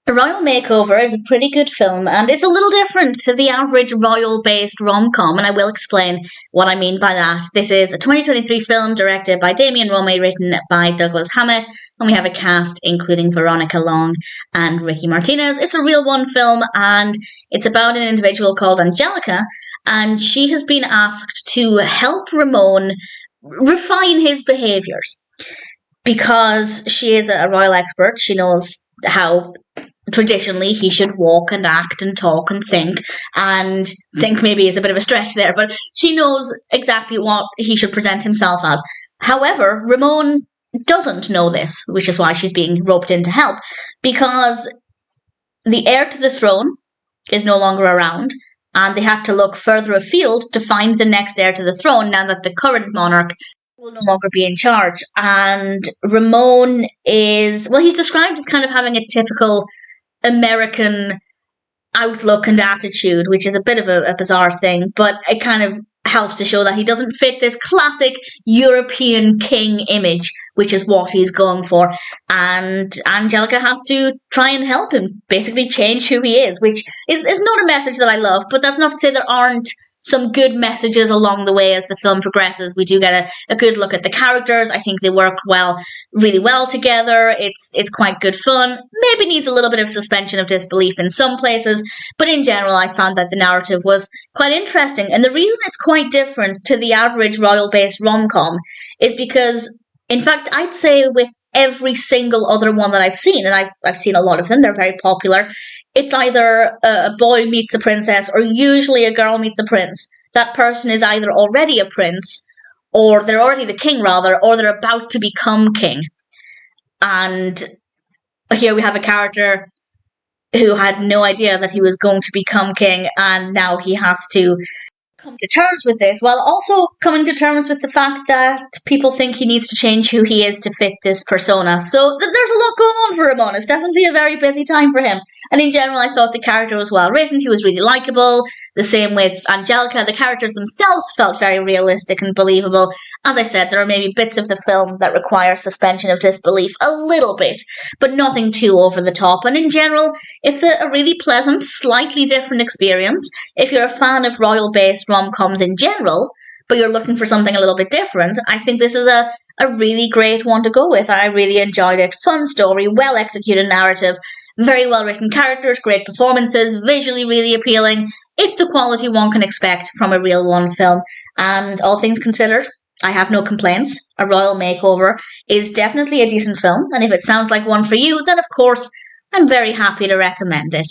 A Royal Makeover is a pretty good film, and it's a little different to the average royal-based rom-com, and I will explain what I mean by that. This is a 2023 film directed by Damián, Romay, written by Douglas Hammett, and we have a cast including Veronica Long and Ricky Martinez. It's a real one film, and it's about an individual called Angelica, and she has been asked to help Ramone refine his behaviours. Because she is a royal expert, she knows how traditionally he should walk and act and talk and think maybe is a bit of a stretch there, but she knows exactly what he should present himself as. However, Ramone doesn't know this, which is why she's being roped in to help, because the heir to the throne is no longer around, and they have to look further afield to find the next heir to the throne now that the current monarch will no longer be in charge. And Ramone is, well, he's described as kind of having a typical American outlook and attitude, which is a bit of a bizarre thing, but it kind of helps to show that he doesn't fit this classic European king image, which is what he's going for. And Angelica has to try and help him basically change who he is, which is not a message that I love, but that's not to say there aren't some good messages along the way as the film progresses. We do get a good look at the characters. I think they work really well together. It's quite good fun. Maybe needs a little bit of suspension of disbelief in some places, but in general I found that the narrative was quite interesting. And the reason it's quite different to the average royal-based rom-com is because, in fact, I'd say with every single other one that I've seen, and I've seen a lot of them, they're very popular, it's either a boy meets a princess or usually a girl meets a prince. That person is either already a prince, or they're already the king rather, or they're about to become king. And here we have a character who had no idea that he was going to become king, and now he has to come to terms with this, while also coming to terms with the fact that people think he needs to change who he is to fit this persona. So there's a lot going on for Ramone. It's definitely a very busy time for him. And in general, I thought the character was well written. He was really likable. The same with Angelica. The characters themselves felt very realistic and believable. As I said, there are maybe bits of the film that require suspension of disbelief a little bit, but nothing too over the top. And in general, it's a really pleasant, slightly different experience. If you're a fan of royal-based rom-coms in general, but you're looking for something a little bit different, I think this is a really great one to go with. I really enjoyed it. Fun story, well-executed narrative, very well-written characters, great performances, visually really appealing. It's the quality one can expect from a real one film. And all things considered, I have no complaints. A Royal Makeover is definitely a decent film, and if it sounds like one for you, then of course, I'm very happy to recommend it.